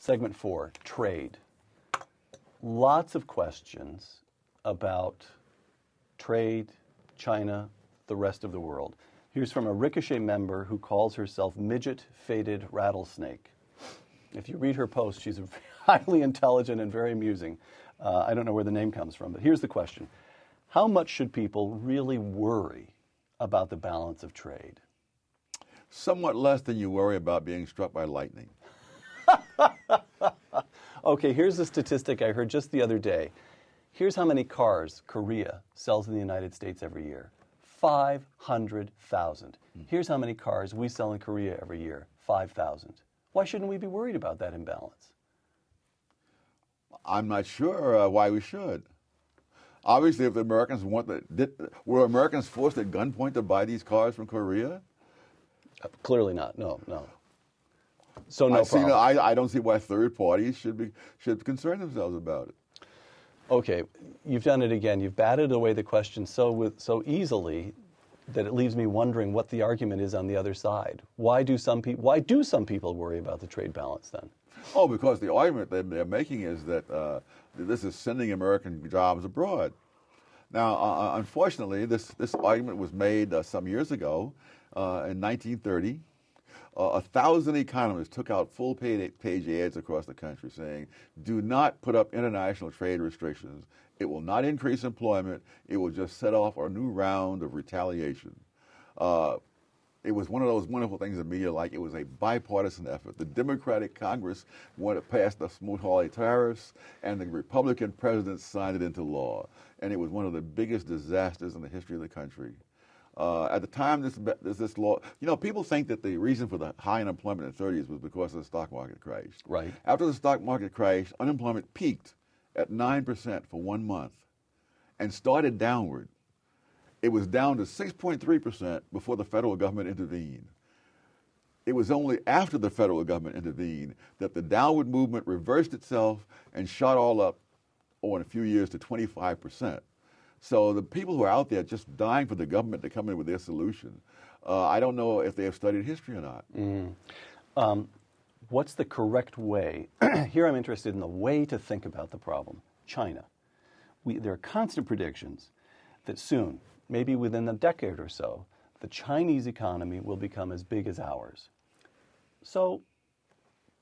Segment 4, trade. Lots of questions about trade, China, the rest of the world. Here's from a Ricochet member who calls herself Midget Faded Rattlesnake. If you read her post, she's highly intelligent and very amusing. I don't know where the name comes from, but here's the question. How much should people really worry about the balance of trade? Somewhat less than you worry about being struck by lightning. Okay, here's a statistic I heard just the other day. Here's how many cars Korea sells in the United States every year. 500,000. Here's how many cars we sell in Korea every year. 5,000. Why shouldn't we be worried about that imbalance? I'm not sure why we should. Obviously, if the Americans were Americans forced at gunpoint to buy these cars from Korea? Clearly not. No. So no problem. I don't see why third parties should concern themselves about it. Okay, you've done it again. You've batted away the question so easily that it leaves me wondering what the argument is on the other side. Why do some people worry about the trade balance then? Oh, because the argument they're making is that this is sending American jobs abroad. Now, unfortunately, this argument was made some years ago in 1930. 1,000 economists took out full-page ads across the country saying, do not put up international trade restrictions. It will not increase employment. It will just set off a new round of retaliation. It was one of those wonderful things in media, like it was a bipartisan effort. The Democratic Congress wanted to pass the Smoot-Hawley tariffs, and the Republican president signed it into law. And it was one of the biggest disasters in the history of the country. At the time this law, people think that the reason for the high unemployment in the 30s was because of the stock market crash. Right. After the stock market crash, unemployment peaked at 9% for 1 month and started downward. It was down to 6.3% before the federal government intervened. It was only after the federal government intervened that the downward movement reversed itself and shot all up over a few years to 25%. So the people who are out there just dying for the government to come in with their solution, I don't know if they have studied history or not. What's the correct way? Here I'm interested in the way to think about the problem. China. There are constant predictions that soon, maybe within a decade or so, the Chinese economy will become as big as ours. So,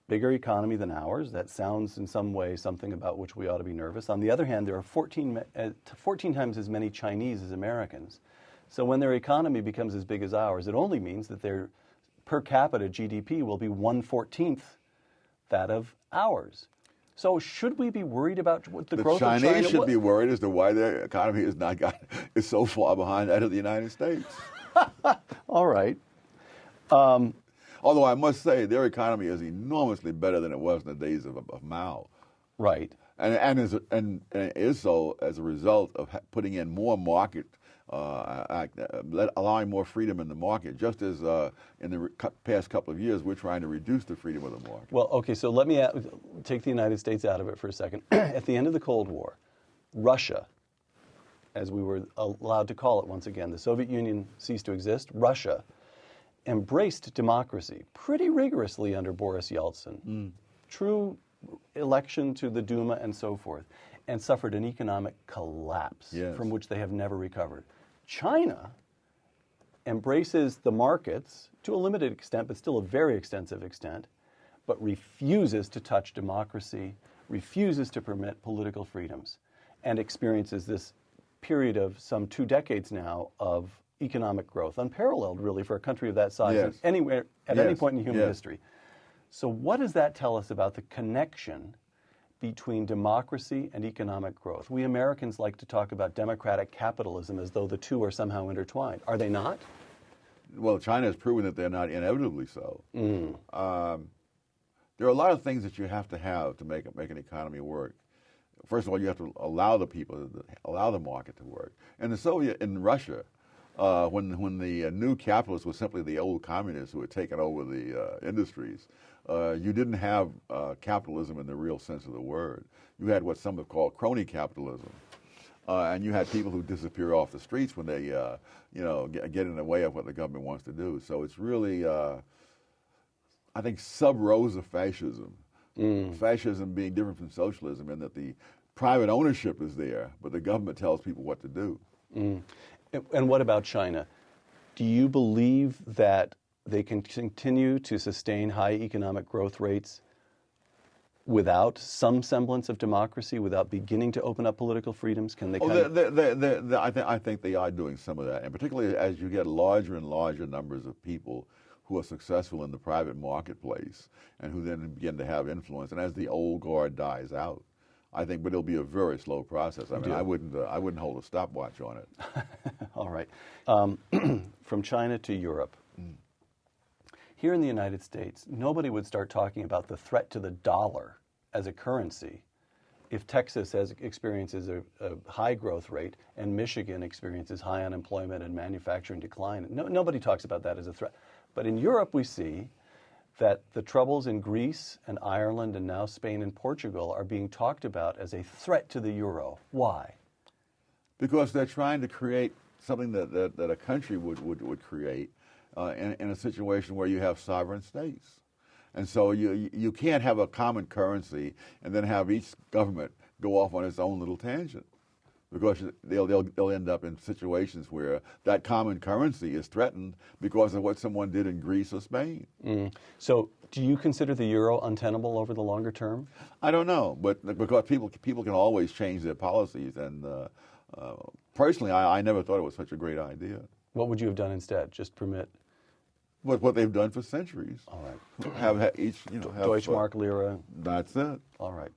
bigger economy than ours, that sounds in some way something about which we ought to be nervous. On the other hand, there are 14 times as many Chinese as Americans. So when their economy becomes as big as ours, it only means that their per capita GDP will be 1/14 that of ours. So should we be worried about the growth of China? The Chinese should be worried as to why their economy is so far behind that of the United States. All right. Although I must say their economy is enormously better than it was in the days of Mao. Right. And is so as a result of putting in more market, allowing more freedom in the market, just as in the past couple of years we're trying to reduce the freedom of the market. Well, okay, so let me take the United States out of it for a second. At the end of the Cold War, Russia, as we were allowed to call it once again, the Soviet Union ceased to exist. Russia embraced democracy pretty rigorously under Boris Yeltsin. True election to the Duma and so forth, and suffered an economic collapse from which they have never recovered. China embraces the markets to a limited extent, but still a very extensive extent, but refuses to touch democracy, refuses to permit political freedoms, and experiences this period of some 2 decades now of economic growth, unparalleled really for a country of that size anywhere at any point in human history. So what does that tell us about the connection between democracy and economic growth? We Americans like to talk about democratic capitalism as though the two are somehow intertwined. Are they not? Well, China has proven that they're not inevitably so. There are a lot of things that you have to make an economy work. First of all, you have to allow the market to work. And in Russia, when the new capitalists were simply the old communists who had taken over the industries, you didn't have capitalism in the real sense of the word. You had what some have called crony capitalism, and you had people who disappear off the streets when they, get in the way of what the government wants to do. So it's really, I think, sub-Rosa fascism Fascism being different from socialism in that the private ownership is there, but the government tells people what to do. And what about China? Do you believe that they can continue to sustain high economic growth rates without some semblance of democracy, without beginning to open up political freedoms? Can they? I think they are doing some of that, and particularly as you get larger and larger numbers of people who are successful in the private marketplace and who then begin to have influence, and as the old guard dies out, I think, but it'll be a very slow process. I mean, I wouldn't hold a stopwatch on it. All right. From China to Europe. Here in the United States, nobody would start talking about the threat to the dollar as a currency if Texas experiences a high growth rate and Michigan experiences high unemployment and manufacturing decline. Nobody talks about that as a threat. But in Europe, we see that the troubles in Greece and Ireland and now Spain and Portugal are being talked about as a threat to the euro. Why? Because they're trying to create something that a country would create in a situation where you have sovereign states. And so you can't have a common currency and then have each government go off on its own little tangent, because they'll end up in situations where that common currency is threatened because of what someone did in Greece or Spain. So do you consider the euro untenable over the longer term? I don't know, but because people can always change their policies, and personally, I never thought it was such a great idea. What would you have done instead? Just permit? What they've done for centuries. All right. Have each, have Deutschmark, Lira. That's it. All right.